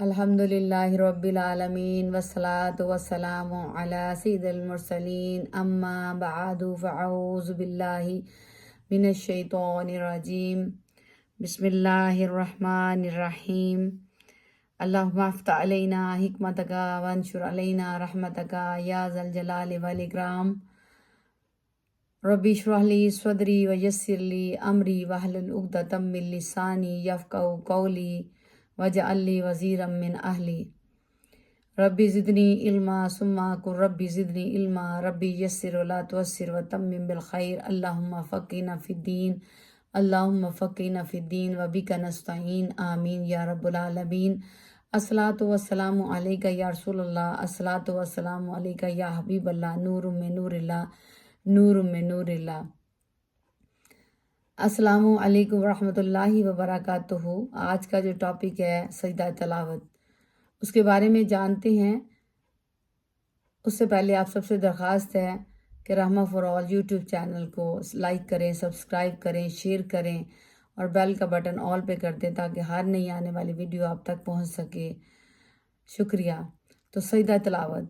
الحمدللہ رب العالمین والصلاة والسلام علی سید المرسلین اما بعد فاعوذ باللہ من الشیطان الرجیم بسم اللہ الرحمن الرحیم اللہم افتح علینا حکمتک وانشر علینا رحمتک یا ذا الجلال والاکرام ربی اشرح لی صدری ویسر لی امری واحلل عقدۃ من لسانی یفقہوا قولی وجعل لی وزیرا من اہلی ربی زدنی علما ثم قل ربی زدنی علما ربی یسر ولا تعسر وتمم بالخیر اللہم فقہنا فی الدین اللہم فقہنا فی الدین وبک نستعین آمین یا رب العالمین۔ الصلاۃ والسلام علیک یا رسول اللہ، الصلاۃ والسلام علیک یا حبیب اللہ، نور من نور اللہ، نور من نور اللہ۔ السلام علیکم ورحمۃ اللہ وبرکاتہ۔ آج کا جو ٹاپک ہے سجدہ تلاوت، اس کے بارے میں جانتے ہیں۔ اس سے پہلے آپ سب سے درخواست ہے کہ رحمہ فار آل یوٹیوب چینل کو لائک کریں، سبسکرائب کریں، شیئر کریں اور بیل کا بٹن آل پہ کر دیں تاکہ ہر نئی آنے والی ویڈیو آپ تک پہنچ سکے۔ شکریہ۔ تو سجدہ تلاوت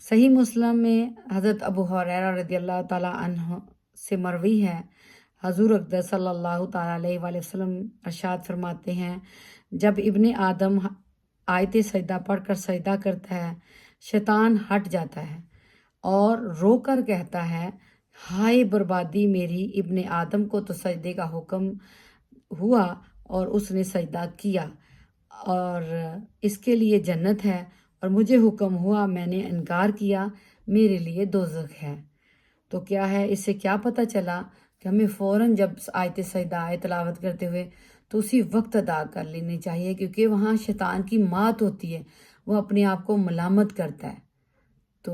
صحیح مسلم میں حضرت ابو ہریرہ رضی اللہ تعالیٰ عنہ سے مروی ہے، حضور اقدس صلی اللہ تعالیٰ علیہ وآلہ وسلم ارشاد فرماتے ہیں، جب ابن آدم آیت سجدہ پڑھ کر سجدہ کرتا ہے، شیطان ہٹ جاتا ہے اور رو کر کہتا ہے، ہائے بربادی میری، ابن آدم کو تو سجدے کا حکم ہوا اور اس نے سجدہ کیا اور اس کے لیے جنت ہے، اور مجھے حکم ہوا میں نے انکار کیا، میرے لیے دوزخ ہے۔ تو کیا ہے، اس سے کیا پتہ چلا کہ ہمیں فوراً جب آیت سجدہ آئے تلاوت کرتے ہوئے تو اسی وقت ادا کر لینی چاہیے، کیونکہ وہاں شیطان کی مات ہوتی ہے، وہ اپنے آپ کو ملامت کرتا ہے۔ تو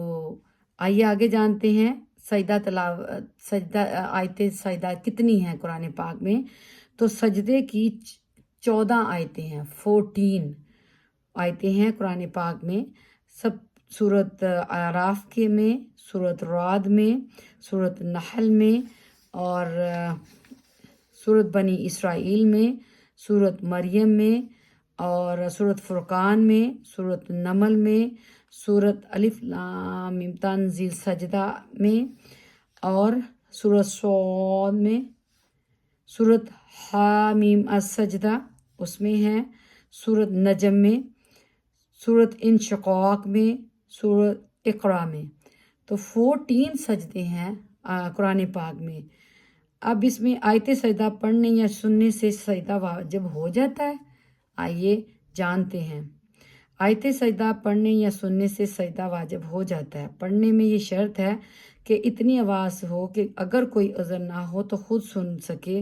آئیے آگے جانتے ہیں سجدہ آیت سجدہ کتنی ہیں قرآن پاک میں۔ تو سجدے کی 14 آیتیں ہیں، 14 آیتیں ہیں قرآن پاک میں۔ سب سورۃ اعراف کے میں، سورۃ رعد میں، سورۃ نحل میں، اور سورۃ بنی اسرائیل میں، سورۃ مریم میں، اور سورۃ فرقان میں، سورۃ نمل میں، سورۃ الف لام میم تنزیل سجدہ میں، اور سورۃ صاد میں، سورۃ حامیم السجدہ اس میں ہے، سورۃ نجم میں، سورۃ انشقاق میں، سورۃ اقرا میں۔ تو 14 سجدے ہیں قرآن پاک میں۔ اب اس میں آیت سجدہ پڑھنے یا سننے سے سجدہ واجب ہو جاتا ہے؟ آئیے جانتے ہیں۔ آیت سجدہ پڑھنے یا سننے سے سجدہ واجب ہو جاتا ہے۔ پڑھنے میں یہ شرط ہے کہ اتنی آواز ہو کہ اگر کوئی عذر نہ ہو تو خود سن سکے۔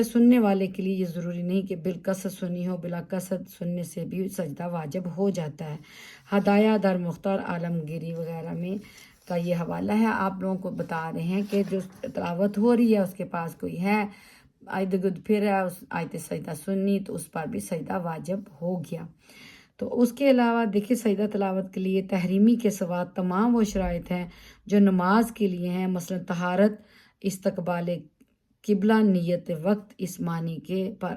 سننے والے کے لیے یہ ضروری نہیں کہ بالکثرت سنی ہو، بلا کثرت سننے سے بھی سجدہ واجب ہو جاتا ہے۔ ہدایہ در مختار عالمگیری وغیرہ میں کا یہ حوالہ ہے۔ آپ لوگوں کو بتا رہے ہیں کہ جو تلاوت ہو رہی ہے اس کے پاس کوئی ہے ارد گرد پھر ہے، اس آیت سجدہ سننی تو اس پر بھی سجدہ واجب ہو گیا۔ تو اس کے علاوہ دیکھیے سجدہ تلاوت کے لیے تحریمی کے سوا تمام وہ شرائط ہیں جو نماز کے لیے ہیں، مثلا طہارت، استقبال قبلہ، نیت وقت، اس معنی کے پر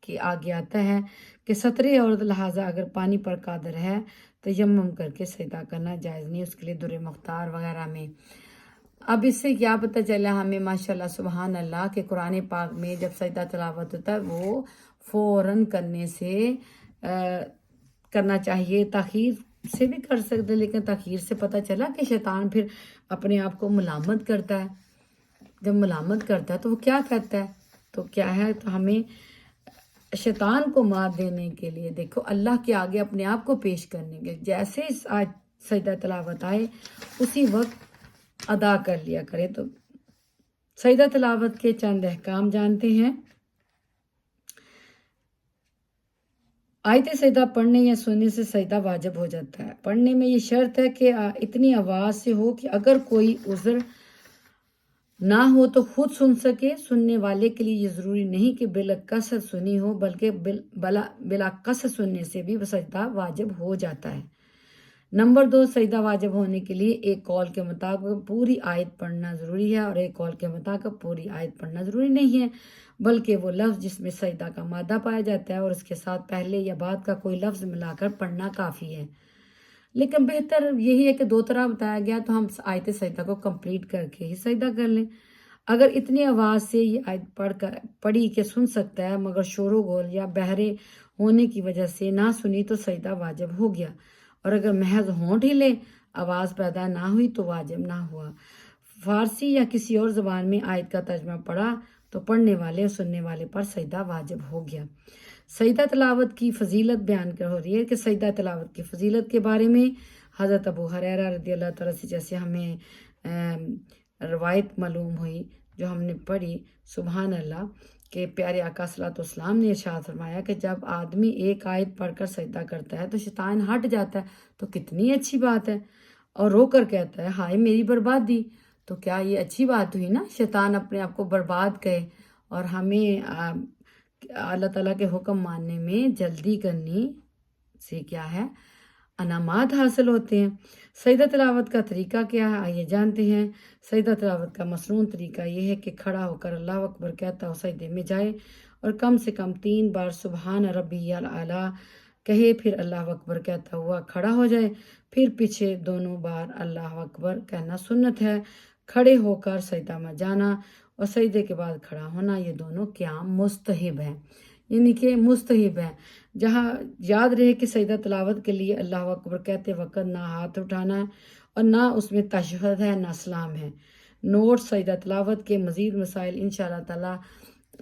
کہ آگے آتا ہے کہ سترے عورت لہٰذا اگر پانی پر قادر ہے تیمم کر کے سجدہ کرنا جائز نہیں، اس کے لیے در مختار وغیرہ میں۔ اب اس سے کیا پتہ چلا ہمیں، ماشاءاللہ سبحان اللہ، کہ قرآن پاک میں جب سجدہ تلاوت ہوتا ہے وہ فوراً کرنا چاہیے، تاخیر سے بھی کر سکتے، لیکن تاخیر سے پتہ چلا کہ شیطان پھر اپنے آپ کو ملامت کرتا ہے۔ جب ملامت کرتا ہے تو وہ کیا کہتا ہے، تو کیا ہے، تو ہمیں شیطان کو مات دینے کے لیے دیکھو اللہ کے آگے اپنے آپ کو پیش کرنے کے جیسے سجدہ تلاوت آئے اسی وقت ادا کر لیا کرے۔ تو سجدہ تلاوت کے چند احکام جانتے ہیں۔ آیت سجدہ پڑھنے یا سننے سے سجدہ واجب ہو جاتا ہے۔ پڑھنے میں یہ شرط ہے کہ اتنی آواز سے ہو کہ اگر کوئی عذر نہ ہو تو خود سن سکے۔ سننے والے کے لیے یہ ضروری نہیں کہ بلا کثرت سنی ہو، بلکہ بلا کثرت سننے سے بھی سجدہ واجب ہو جاتا ہے۔ نمبر 2، سجدہ واجب ہونے کے لیے ایک قول کے مطابق پوری آیت پڑھنا ضروری ہے اور ایک قول کے مطابق پوری آیت پڑھنا ضروری نہیں ہے، بلکہ وہ لفظ جس میں سجدہ کا مادہ پایا جاتا ہے اور اس کے ساتھ پہلے یا بعد کا کوئی لفظ ملا کر پڑھنا کافی ہے۔ لیکن بہتر یہی ہے کہ 2 طرح بتایا گیا تو ہم آیت سجدہ کو کمپلیٹ کر کے ہی سجدہ کر لیں۔ اگر اتنی آواز سے یہ آیت پڑھی کہ سن سکتا ہے مگر شور و غل یا بہرے ہونے کی وجہ سے نہ سنی تو سجدہ واجب ہو گیا، اور اگر محض ہونٹ ہی لے آواز پیدا نہ ہوئی تو واجب نہ ہوا۔ فارسی یا کسی اور زبان میں آیت کا ترجمہ پڑھا تو پڑھنے والے اور سننے والے پر سجدہ واجب ہو گیا۔ سجدہ تلاوت کی فضیلت بیان ہو رہی ہے کہ سجدہ تلاوت کی فضیلت کے بارے میں حضرت ابو ہریرہ رضی اللہ تعالیٰ سے جیسے ہمیں روایت معلوم ہوئی جو ہم نے پڑھی، سبحان اللہ، کہ پیارے آقا صلی اللہ علیہ وسلم نے ارشاد فرمایا کہ جب آدمی ایک آیت پڑھ کر سجدہ کرتا ہے تو شیطان ہٹ جاتا ہے، تو کتنی اچھی بات ہے، اور رو کر کہتا ہے ہائے میری بربادی۔ تو کیا یہ اچھی بات ہوئی نا، شیطان اپنے آپ کو برباد کہے، اور ہمیں اللہ تعالیٰ کے حکم ماننے میں جلدی کرنی سے کیا ہے، انعامات حاصل ہوتے ہیں۔ سجدہ تلاوت کا طریقہ کیا ہے آئیے جانتے ہیں۔ سجدہ تلاوت کا مصنون طریقہ یہ ہے کہ کھڑا ہو کر اللہ اکبر کہتا ہو سجدے میں جائے اور کم سے کم 3 بار سبحان ربی الاعلیٰ کہے، پھر اللہ اکبر کہتا ہوا کھڑا ہو جائے، پھر پیچھے دونوں بار اللہ اکبر کہنا سنت ہے۔ کھڑے ہو کر سجدہ میں جانا اور سجدے کے بعد کھڑا ہونا، یہ دونوں قیام مستحب ہے، یعنی کہ مستحب ہے۔ جہاں یاد رہے کہ سجدہ تلاوت کے لیے اللہ اکبر کہتے وقت نہ ہاتھ اٹھانا ہے اور نہ اس میں تشہد ہے نہ سلام ہے۔ نوٹ سجدہ تلاوت کے مزید مسائل انشاءاللہ تعالیٰ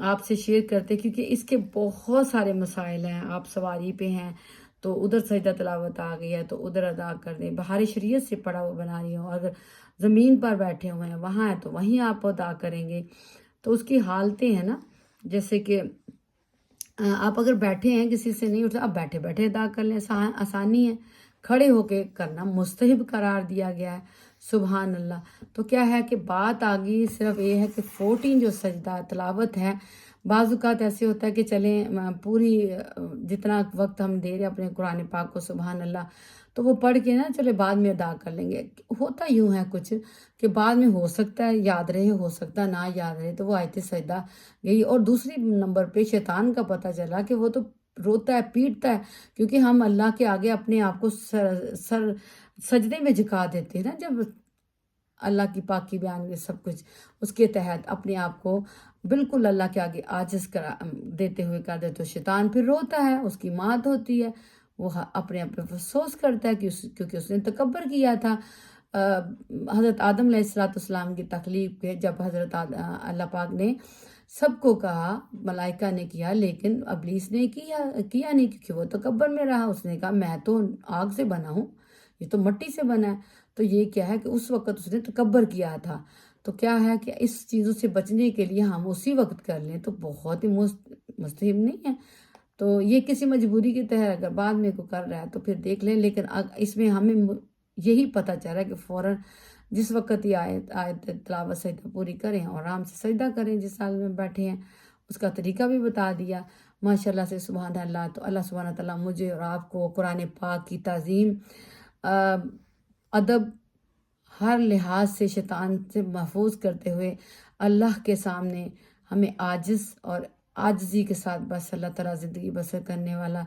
آپ سے شیئر کرتے، کیونکہ اس کے بہت سارے مسائل ہیں۔ آپ سواری پہ ہیں تو ادھر سجدہ تلاوت آ گئی ہے تو ادھر ادا کر دیں، بہار شریعت سے پڑھا ہوا بنا رہی ہوں، اگر زمین پر بیٹھے ہوئے ہیں وہاں ہے تو وہیں آپ ادا کریں گے۔ تو اس کی حالتیں ہیں نا، جیسے کہ آپ اگر بیٹھے ہیں کسی سے نہیں اٹھا، آپ بیٹھے بیٹھے ادا کر لیں، آسانی ہے۔ کھڑے ہو کے کرنا مستحب قرار دیا گیا ہے، سبحان اللہ۔ تو کیا ہے کہ بات آگئی صرف یہ ہے کہ 14 جو سجدہ تلاوت ہے، بعض اوقات ایسے ہوتا ہے کہ چلیں پوری جتنا وقت ہم دے رہے ہیں اپنے قرآن پاک کو سبحان اللہ، تو وہ پڑھ کے نا چلے بعد میں ادا کر لیں گے۔ ہوتا یوں ہے کچھ کہ بعد میں ہو سکتا ہے یاد رہے، ہو سکتا ہے نہ یاد رہے، تو وہ آیت سجدہ گئی۔ اور دوسری نمبر پہ شیطان کا پتہ چلا کہ وہ تو روتا ہے پیٹتا ہے، کیونکہ ہم اللہ کے آگے اپنے آپ کو سجدے میں جھکا دیتے ہیں نا، جب اللہ کی پاکی بیان کے سب کچھ اس کے تحت اپنے آپ کو بالکل اللہ کے آگے عاجز دیتے ہوئے کر دے، تو شیطان پھر روتا ہے، اس کی مات ہوتی ہے، وہ اپنے آپ پہ افسوس کرتا ہے کیونکہ اس نے تکبر کیا تھا۔ حضرت آدم علیہ السلام کی تخلیق پہ جب حضرت اللہ پاک نے سب کو کہا، ملائکہ نے کیا، لیکن ابلیس نے کیا نہیں، کیونکہ وہ تکبر میں رہا۔ اس نے کہا میں تو آگ سے بنا ہوں، یہ تو مٹی سے بنا ہے۔ تو یہ کیا ہے کہ اس وقت اس نے تکبر کیا تھا۔ تو کیا ہے کہ اس چیزوں سے بچنے کے لیے ہم اسی وقت کر لیں تو بہت ہی مستحب نہیں ہے۔ تو یہ کسی مجبوری کے تحت اگر بعد میں کو کر رہا ہے تو پھر دیکھ لیں، لیکن اس میں ہمیں یہی پتہ چل رہا ہے کہ فوراً جس وقت یہ آیت تلاوت سجدہ پوری کریں اور آرام سے سجدہ کریں، جس حال میں بیٹھے ہیں اس کا طریقہ بھی بتا دیا ماشاءاللہ سے، سبحان اللہ۔ تو اللہ سبحانہ تعالیٰ مجھے اور آپ کو قرآن پاک کی تعظیم، ادب، ہر لحاظ سے شیطان سے محفوظ کرتے ہوئے اللہ کے سامنے ہمیں عاجز اور عاجزی کے ساتھ بس اللہ تعالیٰ زندگی بسر کرنے والا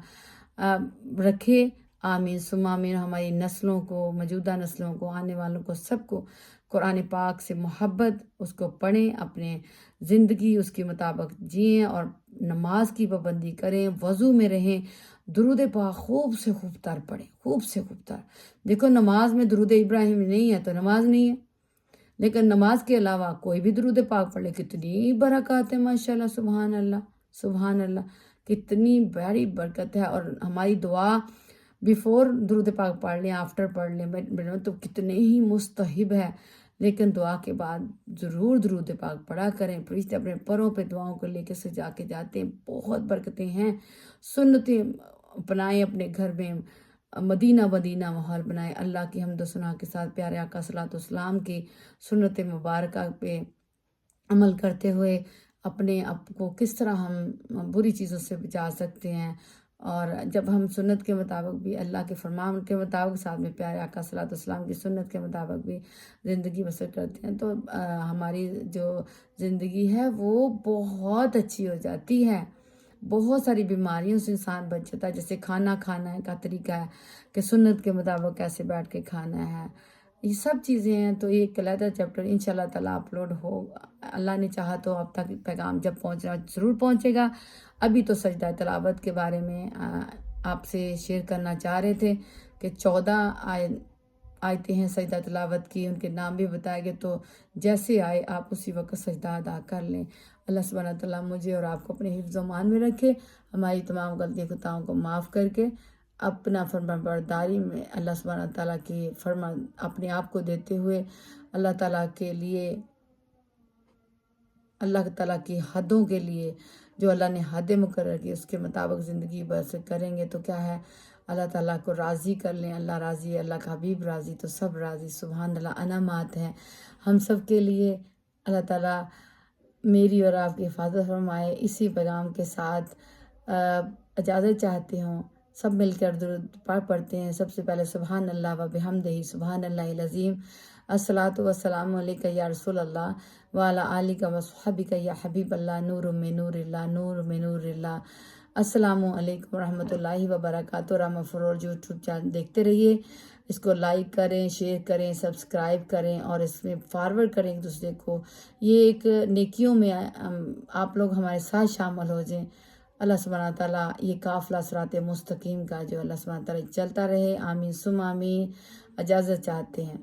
رکھے، آمین ثم آمین۔ ہماری نسلوں کو، موجودہ نسلوں کو، آنے والوں کو، سب کو قرآن پاک سے محبت، اس کو پڑھیں، اپنے زندگی اس کے مطابق جئیں اور نماز کی پابندی کریں، وضو میں رہیں، درود پاک خوب سے خوب تر پڑھیں، خوب سے خوب تر۔ دیکھو نماز میں درود ابراہیم نہیں ہے تو نماز نہیں ہے، لیکن نماز کے علاوہ کوئی بھی درود پاک پڑھ لے، کتنی برکات ہے ماشاءاللہ، سبحان اللہ، سبحان اللہ، کتنی بڑی برکت ہے۔ اور ہماری دعا بیفور درود پاک پڑھ لیں، آفٹر پڑھ لیں تو کتنے ہی مستحب ہے، لیکن دعا کے بعد ضرور درود پاک پڑھا کریں۔ فرشتے اپنے پروں پہ دعاؤں کو لے کے سجا کے جاتے ہیں، بہت برکتیں ہیں۔ سنتیں اپنائیں اپنے گھر میں، مدینہ ماحول بنائیں، اللہ کی حمد و ثنا کے ساتھ پیارے آقا صلی اللہ علیہ وسلم کی سنت مبارکہ پہ عمل کرتے ہوئے اپنے آپ کو کس طرح ہم بری چیزوں سے بچا سکتے ہیں اور جب ہم سنت کے مطابق بھی اللہ کے فرمان کے مطابق ساتھ میں پیارے آقا صلی اللہ علیہ وسلم کی سنت کے مطابق بھی زندگی بسر کرتے ہیں تو ہماری جو زندگی ہے وہ بہت اچھی ہو جاتی ہے، بہت ساری بیماریوں سے انسان بچ جاتا ہے۔ جیسے کھانا کھانا کا طریقہ ہے کہ سنت کے مطابق کیسے بیٹھ کے کھانا ہے، یہ سب چیزیں ہیں۔ تو ایک علیحدہ چیپٹر انشاءاللہ تعالیٰ اپلوڈ ہو، اللہ نے چاہا تو اب تک پیغام جب پہنچنا ضرور پہنچے گا۔ ابھی تو سجدہ تلاوت کے بارے میں آپ سے شیئر کرنا چاہ رہے تھے کہ 14 آیتیں ہیں سجدہ تلاوت کی، ان کے نام بھی بتائے گئے، تو جیسے آئے آپ اسی وقت سجدہ ادا کر لیں۔ اللہ سبحانہ تعالیٰ مجھے اور آپ کو اپنے حفظ و امان میں رکھے، ہماری تمام غلطی خطاؤں کو معاف کر کے اپنا فرمانبرداری میں اللہ سبحانہ تعالیٰ کی اپنے آپ کو دیتے ہوئے اللہ تعالیٰ کے لیے، اللہ تعالیٰ کی حدوں کے لیے جو اللہ نے حدیں مقرر کی اس کے مطابق زندگی بسر کریں گے تو کیا ہے، اللہ تعالیٰ کو راضی کر لیں۔ اللہ راضی ہے، اللہ کا حبیب راضی، تو سب راضی۔ سبحان اللہ، انعامات ہیں ہم سب کے لیے۔ اللہ تعالیٰ میری اور آپ کی حفاظت فرمائے۔ اسی پیغام کے ساتھ اجازت چاہتی ہوں، سب مل کر درود پڑھتے ہیں۔ سب سے پہلے سبحان اللہ و بحمدہ سبحان اللہ العظیم، الصلاۃ والسلام علیک یا رسول اللہ وعلی آلک و صحبک یا حبیب اللہ، نور من نور اللہ، نور من نور اللہ۔ السلام علیکم ورحمۃ اللہ وبرکاتہ۔ رحمہ فروز یوٹیوب چینل دیکھتے رہیے، اس کو لائک کریں، شیئر کریں، سبسکرائب کریں اور اس میں فارورڈ کریں ایک دوسرے کو۔ یہ ایک نیکیوں میں آپ لوگ ہمارے ساتھ شامل ہو جائیں۔ اللہ سبحانہ تعالیٰ یہ قافلہ صراط مستقیم کا جو اللہ سبحانہ تعالیٰ چلتا رہے، آمین ثم آمین۔ اجازت چاہتے ہیں۔